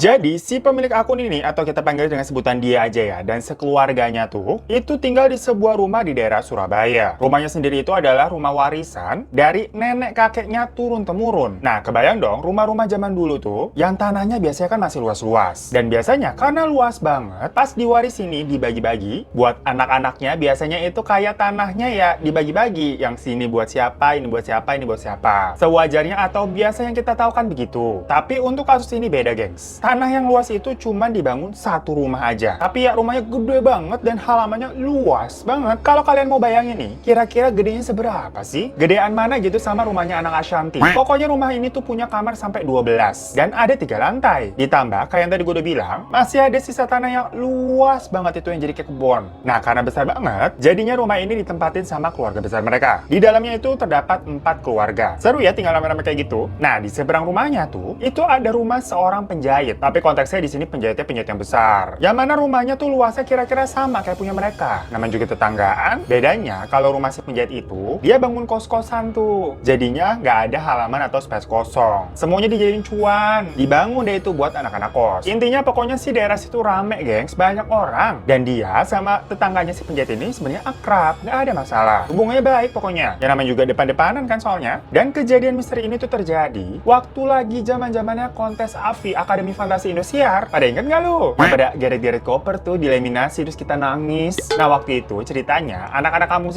Jadi, si pemilik akun ini, atau kita panggil dengan sebutan dia aja ya, dan sekeluarganya tuh, itu tinggal di sebuah rumah di daerah Surabaya. Rumahnya sendiri itu adalah rumah warisan dari nenek kakeknya turun-temurun. Nah, kebayang dong, rumah-rumah zaman dulu tuh, yang tanahnya biasanya kan masih luas-luas. Dan biasanya, karena luas banget, pas diwaris ini dibagi-bagi, buat anak-anaknya biasanya itu kayak tanahnya ya dibagi-bagi. Yang sini buat siapa, ini buat siapa, ini buat siapa. Sewajarnya atau biasa yang kita tahu kan begitu. Tapi untuk kasus ini beda, gengs. Tanah yang luas itu cuma dibangun satu rumah aja. Tapi ya rumahnya gede banget dan halamannya luas banget. Kalau kalian mau bayangin nih, kira-kira gedenya seberapa sih? Gedean mana gitu sama rumahnya anak Ashanti. Pokoknya rumah ini tuh punya kamar sampai 12. Dan ada 3 lantai. Ditambah, kayak yang tadi gue udah bilang, masih ada sisa tanah yang luas banget itu yang jadi kayak kebun. Nah, karena besar banget, jadinya rumah ini ditempatin sama keluarga besar mereka. Di dalamnya itu terdapat 4 keluarga. Seru ya tinggal rame-rame kayak gitu. Nah, di seberang rumahnya tuh, itu ada rumah seorang penjahit. Tapi konteksnya di sini penjahitnya penjahit yang besar. Yang mana rumahnya tuh luasnya kira-kira sama kayak punya mereka. Namanya juga tetanggaan. Bedanya kalau rumah si penjahit itu dia bangun kos-kosan tuh. Jadinya nggak ada halaman atau space kosong. Semuanya dijadiin cuan. Dibangun deh itu buat anak-anak kos. Intinya pokoknya si daerah situ rame, gengs. Banyak orang. Dan dia sama tetangganya si penjahit ini sebenarnya akrab. Nggak ada masalah. Hubungannya baik pokoknya. Yang namanya juga depan-depanan kan soalnya. Dan kejadian misteri ini tuh terjadi waktu lagi zaman-zamannya kontes AFI Akademi Fantasi Indosiar. Pada inget nggak lu? Pada geret-geret koper tuh dilaminasi terus kita nangis. Nah waktu itu ceritanya anak-anak kampus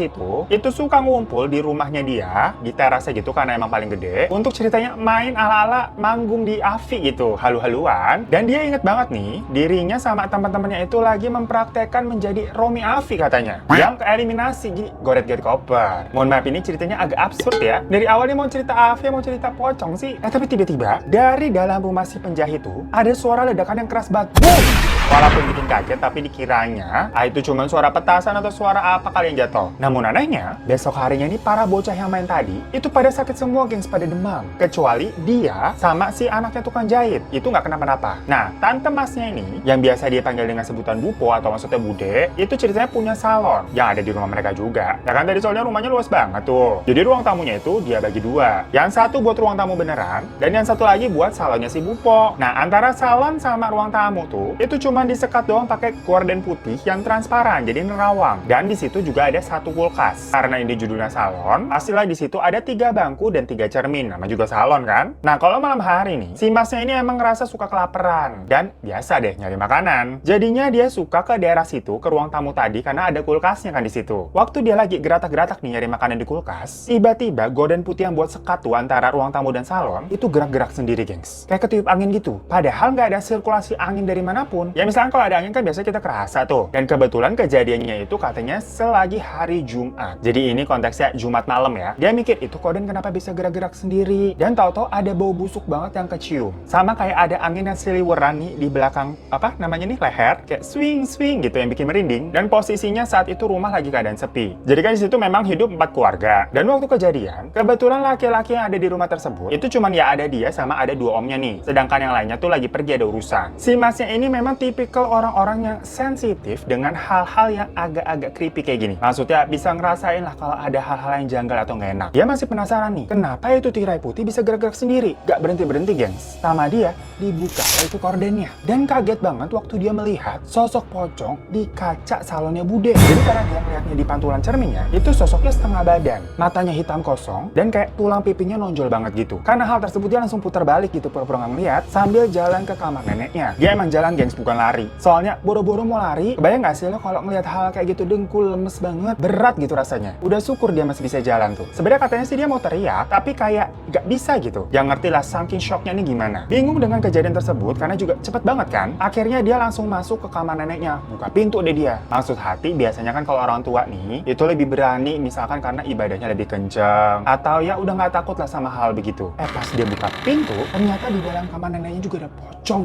itu suka ngumpul di rumahnya dia di terasnya gitu karena emang paling gede untuk ceritanya main ala-ala manggung di AFI gitu halu-haluan. Dan dia inget banget nih dirinya sama teman-temannya itu lagi mempraktekkan menjadi Romi AFI katanya yang keeliminasi jadi goret-geret koper. Mohon maaf ini ceritanya agak absurd ya. Dari awalnya mau cerita AFI mau cerita pocong sih. Tapi tiba-tiba dari dalam rumah si penjahit itu ada suara ledakan yang keras banget. Boom! Walaupun bikin kaget, tapi dikiranya itu cuma suara petasan atau suara apa kali yang jatuh. Namun anehnya, besok harinya nih para bocah yang main tadi, itu pada sakit semua, gengs, pada demam. Kecuali dia sama si anaknya tukang jahit, itu nggak kenapa-napa. Nah, tante masnya ini, yang biasa dia panggil dengan sebutan Bupo atau maksudnya Bude, itu ceritanya punya salon, yang ada di rumah mereka juga. Ya kan tadi soalnya rumahnya luas banget tuh. Jadi ruang tamunya itu dia bagi 2. Yang satu buat ruang tamu beneran, dan yang satu lagi buat salonnya si Bupo. Nah, antara salon sama ruang tamu tuh itu cuma disekat doang pakai gorden putih yang transparan jadi nerawang. Dan di situ juga ada satu kulkas. Karena ini judulnya salon, pastilah di situ ada 3 bangku dan 3 cermin. Nama juga salon kan. Nah kalau malam hari nih si masnya ini emang ngerasa suka kelaparan dan biasa deh nyari makanan. Jadinya dia suka ke daerah situ ke ruang tamu tadi karena ada kulkasnya kan di situ. Waktu dia lagi geratak-geratak nih nyari makanan di kulkas, tiba-tiba gorden putih yang buat sekat tuh antara ruang tamu dan salon itu gerak-gerak sendiri, gengs. Kayak ketiup angin gitu. Padahal nggak ada sirkulasi angin dari manapun. Ya misalnya kalau ada angin kan biasanya kita kerasa tuh. Dan kebetulan kejadiannya itu katanya selagi hari Jumat. Jadi ini konteksnya Jumat malam ya. Dia mikir itu koden kenapa bisa gerak-gerak sendiri. Dan tahu-tahu ada bau busuk banget yang kecium. Sama kayak ada angin yang seliweran nih di belakang apa namanya nih leher. Kayak swing-swing gitu yang bikin merinding. Dan posisinya saat itu rumah lagi keadaan sepi. Jadi kan di situ memang hidup 4 keluarga. Dan waktu kejadian, kebetulan laki-laki yang ada di rumah tersebut itu cuman ya ada dia sama ada 2 omnya nih. Sedangkan yang lainnya tuh lagi pergi ada urusan. Si masnya ini memang tipikal orang-orang yang sensitif dengan hal-hal yang agak-agak creepy kayak gini. Maksudnya bisa ngerasain lah kalau ada hal-hal yang janggal atau nggak enak. Dia masih penasaran nih, kenapa itu tirai putih bisa gerak-gerak sendiri? Gak berhenti-berhenti, gengs. Sama dia, dibuka itu kordennya. Dan kaget banget waktu dia melihat sosok pocong di kaca salonnya Bude. Jadi karena dia melihatnya di pantulan cerminnya, itu sosoknya setengah badan. Matanya hitam kosong, dan kayak tulang pipinya nonjol banget gitu. Karena hal tersebut dia langsung putar balik gitu, pura-pura nggak ngeliat, sambil jalan ke kamar neneknya. Dia emang jalan, gengs, bukan lari. Soalnya boro-boro mau lari, kebayang nggak sih lo kalau ngeliat hal kayak gitu dengkul lemes banget, berat gitu rasanya. Udah syukur dia masih bisa jalan tuh. Sebenarnya katanya sih dia mau teriak, tapi kayak nggak bisa gitu. Yang ngerti lah saking shocknya nih gimana. Bingung dengan kejadian tersebut karena juga cepet banget kan. Akhirnya dia langsung masuk ke kamar neneknya, buka pintu deh dia. Maksud hati biasanya kan kalau orang tua nih itu lebih berani misalkan karena ibadahnya lebih kenceng atau ya udah nggak takut lah sama hal begitu. Pas dia buka pintu, ternyata di dalam kamar neneknya juga ada pocong.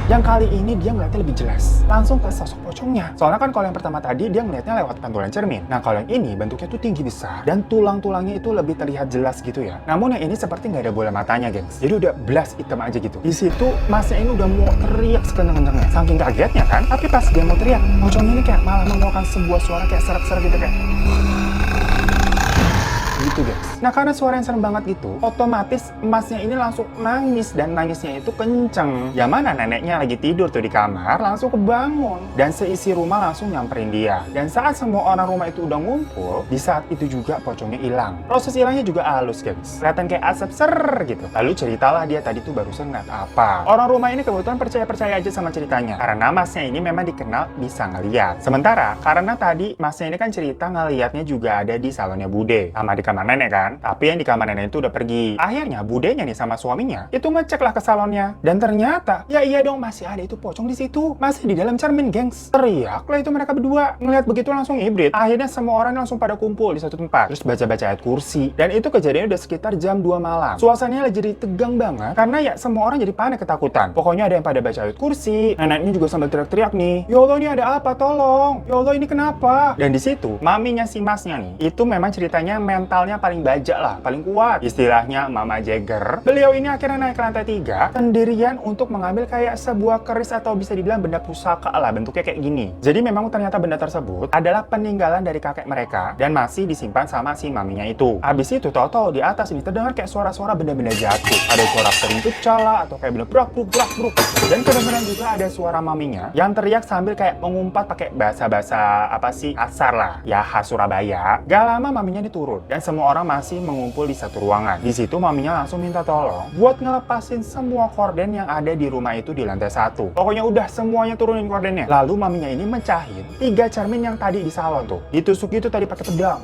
Yang kali ini dia ngeliatnya lebih jelas. Langsung ke sosok pocongnya. Soalnya kan kalau yang pertama tadi dia ngeliatnya lewat pantulan cermin. Nah kalau yang ini bentuknya tuh tinggi besar dan tulang-tulangnya itu lebih terlihat jelas gitu ya. Namun yang ini seperti nggak ada bola matanya, gengs. Jadi udah blas hitam aja gitu. Di situ masnya ini udah mau teriak sekenceng-kencengnya. Saking kagetnya kan. Tapi pas dia mau teriak, pocongnya ini kayak malah mengeluarkan sebuah suara kayak serak-serak gitu kayak gitu guys. Nah karena suara yang serem banget gitu, otomatis emasnya ini langsung nangis, dan nangisnya itu kenceng. Yang mana neneknya lagi tidur tuh di kamar, langsung kebangun. Dan seisi rumah langsung nyamperin dia. Dan saat semua orang rumah itu udah ngumpul, di saat itu juga pocongnya hilang. Proses hilangnya juga halus guys, kelihatan kayak asap ser gitu. Lalu ceritalah dia tadi tuh barusan ngeliat apa. Orang rumah ini kebetulan percaya-percaya aja sama ceritanya, karena masnya ini memang dikenal bisa ngeliat. Sementara karena tadi masnya ini kan cerita ngeliatnya juga ada di salonnya Bude sama di kamar nenek kan, tapi yang di kamar nenek itu udah pergi. Akhirnya budenya nih sama suaminya itu ngecek lah ke salonnya, dan ternyata ya iya dong, masih ada itu pocong di situ, masih di dalam cermin gengs. Teriak lah itu mereka berdua, ngeliat begitu langsung hibrid. Akhirnya semua orang langsung pada kumpul di satu tempat, terus baca-baca ayat kursi. Dan itu kejadiannya udah sekitar jam 2 malam. Suasananya jadi tegang banget karena ya semua orang jadi panik ketakutan. Pokoknya ada yang pada baca ayat kursi, neneknya juga sambil teriak-teriak nih, ya Allah ini ada apa, tolong, ya Allah ini kenapa. Dan di situ maminya si masnya nih itu memang ceritanya mentalnya paling bajak lah, paling kuat, istilahnya Mama Jagger. Beliau ini akhirnya naik ke lantai 3 sendirian untuk mengambil kayak sebuah keris atau bisa dibilang benda pusaka lah, bentuknya kayak gini. Jadi memang ternyata benda tersebut adalah peninggalan dari kakek mereka dan masih disimpan sama si maminya itu. Habis itu tahu-tahu di atas ini terdengar kayak suara-suara benda-benda jatuh, ada suara sering pecah atau kayak benda brak bruk brak bruk. Dan kedengaran juga ada suara maminya yang teriak sambil kayak mengumpat pakai bahasa-bahasa apa sih, kasar lah ya, khas Surabaya. Gak lama maminya ini turun dan semua orang masih mengumpul di satu ruangan. Di situ maminya langsung minta tolong buat ngelepasin semua korden yang ada di rumah itu di lantai 1. Pokoknya udah semuanya turunin kordennya. Lalu maminya ini mecahin 3 cermin yang tadi di salon tuh. Ditusuk itu tadi pakai pedang.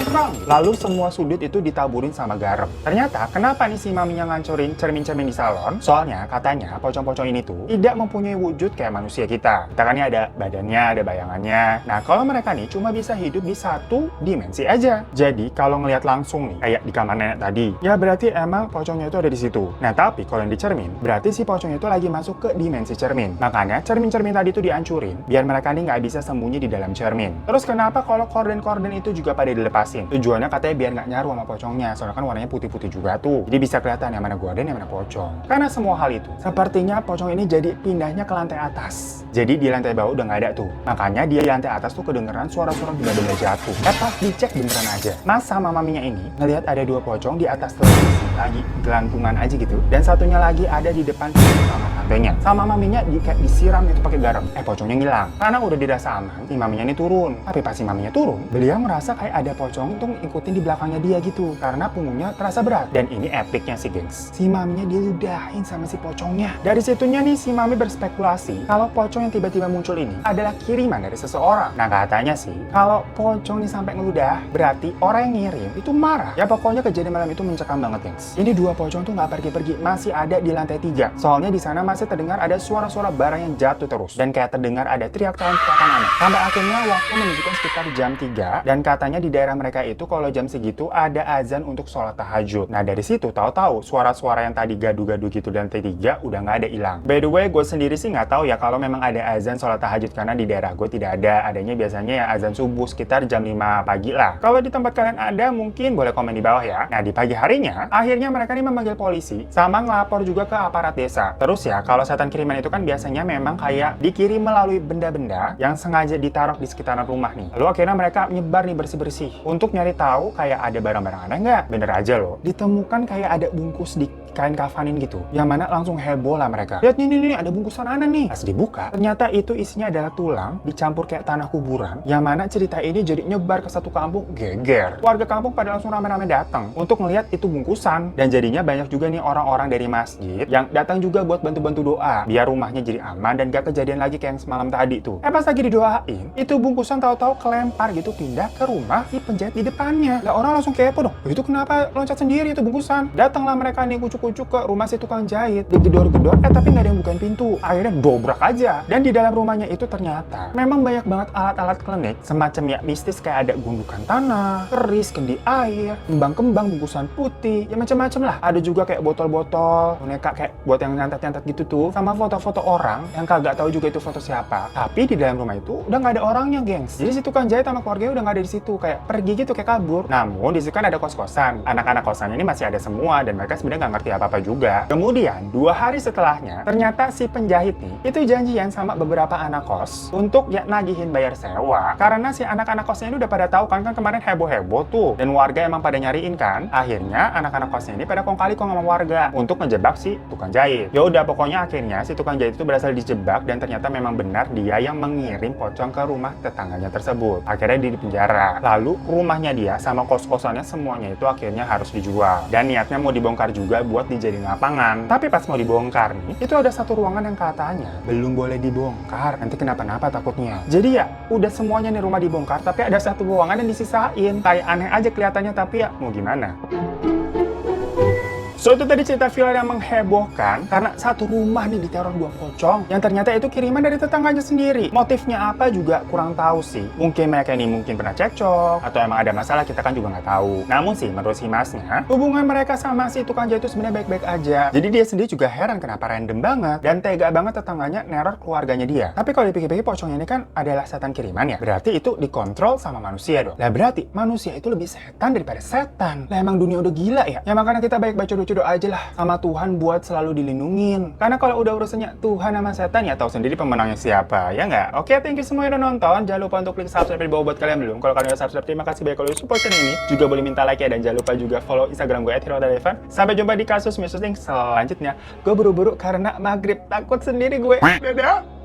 Prang. Lalu semua sudut itu ditaburin sama garam. Ternyata kenapa nih si maminya ngancurin cermin-cermin di salon? Soalnya katanya pocong-pocong ini tuh tidak mempunyai wujud kayak manusia kita. Kita kan ini ada badannya, ada bayangannya. Nah kalau mereka nih cuma bisa hidup di satu dimensi aja. Jadi kalau ngelihat langsung nih kayak di kamar nenek tadi, ya berarti emang pocongnya itu ada di situ. Nah tapi kalau yang di cermin, berarti si pocongnya itu lagi masuk ke dimensi cermin. Makanya cermin-cermin tadi itu dihancurin biar mereka nih nggak bisa sembunyi di dalam cermin. Terus kenapa kalau korden-korden itu juga pada dilepasin? Tujuannya katanya biar nggak nyaru sama pocongnya, soalnya kan warnanya putih-putih juga tuh. Jadi bisa kelihatan yang mana gorden, yang mana pocong. Karena semua hal itu, sepertinya pocong ini jadi pindahnya ke lantai atas. Jadi di lantai bawah udah nggak ada tuh. Makanya dia di lantai atas tuh kedengeran suara-suara benda-benda jatuh. Pas dicek beneran aja. Mas sama maminya ini ngelihat ada 2 pocong di atas televisi lagi gelantungan aja gitu. Dan satunya lagi ada di depan kamar tantenya. Sama maminya kayak disiram itu pakai garam. Pocongnya ngilang. Karena udah dirasa aman, si maminya ini turun. Tapi pas si maminya turun, beliau merasa kayak ada pocong tuh ngikutin di belakangnya dia gitu. Karena punggungnya terasa berat. Dan ini epicnya sih gengs, si maminya diludahin sama si pocongnya. Dari situnya nih si mami berspekulasi kalau pocong yang tiba-tiba muncul ini adalah kiriman dari seseorang. Nah katanya sih kalau pocong nih sampai ngeludah, berarti orang yang ngirim itu marah. Ya pokoknya kejadian malam itu mencekam banget gengs. Ini 2 pocong tuh nggak pergi-pergi, masih ada di lantai 3. Soalnya di sana masih terdengar ada suara-suara barang yang jatuh terus, dan kayak terdengar ada teriakan-teriakan aneh. Sampai akhirnya waktu menunjukkan sekitar jam 3, dan katanya di daerah mereka itu kalau jam segitu ada azan untuk sholat tahajud. Nah dari situ tahu-tahu suara-suara yang tadi gaduh-gaduh gitu di lantai 3 udah nggak ada hilang. By the way, gue sendiri sih nggak tahu ya kalau memang ada azan sholat tahajud, karena di daerah gue tidak ada. Adanya biasanya ya azan subuh sekitar jam 5 pagi lah. Kalau di tempat kalian ada, mungkin boleh komen di bawah ya. Nah di pagi harinya, akhirnya mereka ini memanggil polisi sama ngelapor juga ke aparat desa. Terus ya kalau setan kiriman itu kan biasanya memang kayak dikirim melalui benda-benda yang sengaja ditaruh di sekitaran rumah nih. Lalu akhirnya mereka nyebar nih bersih-bersih untuk nyari tahu kayak ada barang-barang aneh nggak. Bener aja loh, ditemukan kayak ada bungkus di kain kafanin gitu, yang mana langsung heboh lah mereka. Lihat nih ada bungkusan aneh nih. Pas dibuka, ternyata itu isinya adalah tulang dicampur kayak tanah kuburan, yang mana cerita ini jadi nyebar ke satu kampung, geger. Warga kampung pada langsung rame-rame datang untuk ngelihat itu bungkusan, dan jadinya banyak juga nih orang-orang dari masjid yang datang juga buat bantu-bantu doa biar rumahnya jadi aman dan gak kejadian lagi kayak yang semalam tadi tuh. Pas lagi didoain, itu bungkusan tahu-tahu kelempar gitu pindah ke rumah si penjahit di depannya. Lah orang langsung kepo dong, itu kenapa loncat sendiri itu bungkusan? Datanglah mereka nih kucuk-kucuk ke rumah si tukang jahit, digedor-gedor, tapi nggak ada yang bukain pintu. Akhirnya dobrak aja. Dan di dalam rumahnya itu ternyata memang banyak banget alat-alat klinik semacam ya mistis, kayak ada gundukan tanah, keris, kendi air, kembang-kembang, bungkusan putih, ya macam-macam lah. Ada juga kayak botol-botol, boneka kayak buat yang nyantet-nyantet gitu tuh, sama foto-foto orang yang kagak tahu juga itu foto siapa. Tapi di dalam rumah itu udah nggak ada orangnya, gengs. Jadi si tukang jahit sama keluarganya udah nggak ada di situ, kayak pergi gitu, kayak kabur. Namun di situ kan ada kos-kosan. Anak-anak kosannya ini masih ada semua, dan mereka sebenarnya nggak ngerti nuruti apa-apa juga. Kemudian 2 hari setelahnya, ternyata si penjahit nih itu janjian sama beberapa anak kos untuk ya nagihin bayar sewa. Karena si anak-anak kosnya ini udah pada tahu kan kemarin heboh-heboh tuh, dan warga emang pada nyariin kan. Akhirnya anak-anak kosnya ini pada kong kali kong sama warga untuk ngejebak si tukang jahit. Ya udah, pokoknya akhirnya si tukang jahit itu berhasil dijebak, dan ternyata memang benar dia yang mengirim pocong ke rumah tetangganya tersebut. Akhirnya dia dipenjara. Lalu rumahnya dia sama kos-kosannya semuanya itu akhirnya harus dijual. Dan niatnya mau dibongkar juga buat dijadiin lapangan. Tapi pas mau dibongkar nih, itu ada satu ruangan yang katanya belum boleh dibongkar. Nanti kenapa-napa takutnya. Jadi ya, udah semuanya nih rumah dibongkar, tapi ada satu ruangan yang disisain. Kayak aneh aja kelihatannya, tapi ya mau gimana. So, itu tadi cerita viral yang menghebohkan karena satu rumah nih diteror 2 pocong yang ternyata itu kiriman dari tetangganya sendiri. Motifnya apa juga kurang tahu sih. Mungkin mereka ini pernah cekcok atau emang ada masalah, kita kan juga nggak tahu. Namun sih menurut si masnya, hubungan mereka sama si tukang jahit itu sebenarnya baik-baik aja. Jadi dia sendiri juga heran kenapa random banget dan tega banget tetangganya neror keluarganya dia. Tapi kalau dipikir-pikir, pocongnya ini kan adalah setan kiriman ya. Berarti itu dikontrol sama manusia dong. Lah berarti manusia itu lebih setan daripada setan. Lah emang dunia udah gila ya. Ya makanya kita baik baca doa aja lah sama Tuhan buat selalu dilindungin. Karena kalau udah urusannya Tuhan sama setan, ya tahu sendiri pemenangnya siapa, ya nggak? Oke, thank you semua yang udah nonton. Jangan lupa untuk klik subscribe di bawah buat kalian belum. Kalau kalian udah subscribe, terima kasih banyak. Kalau support channel ini, juga boleh minta like ya. Dan jangan lupa juga follow Instagram gue @herodalevan. Sampai jumpa di kasus selanjutnya. Gue buru-buru karena maghrib, takut sendiri gue. Dadah!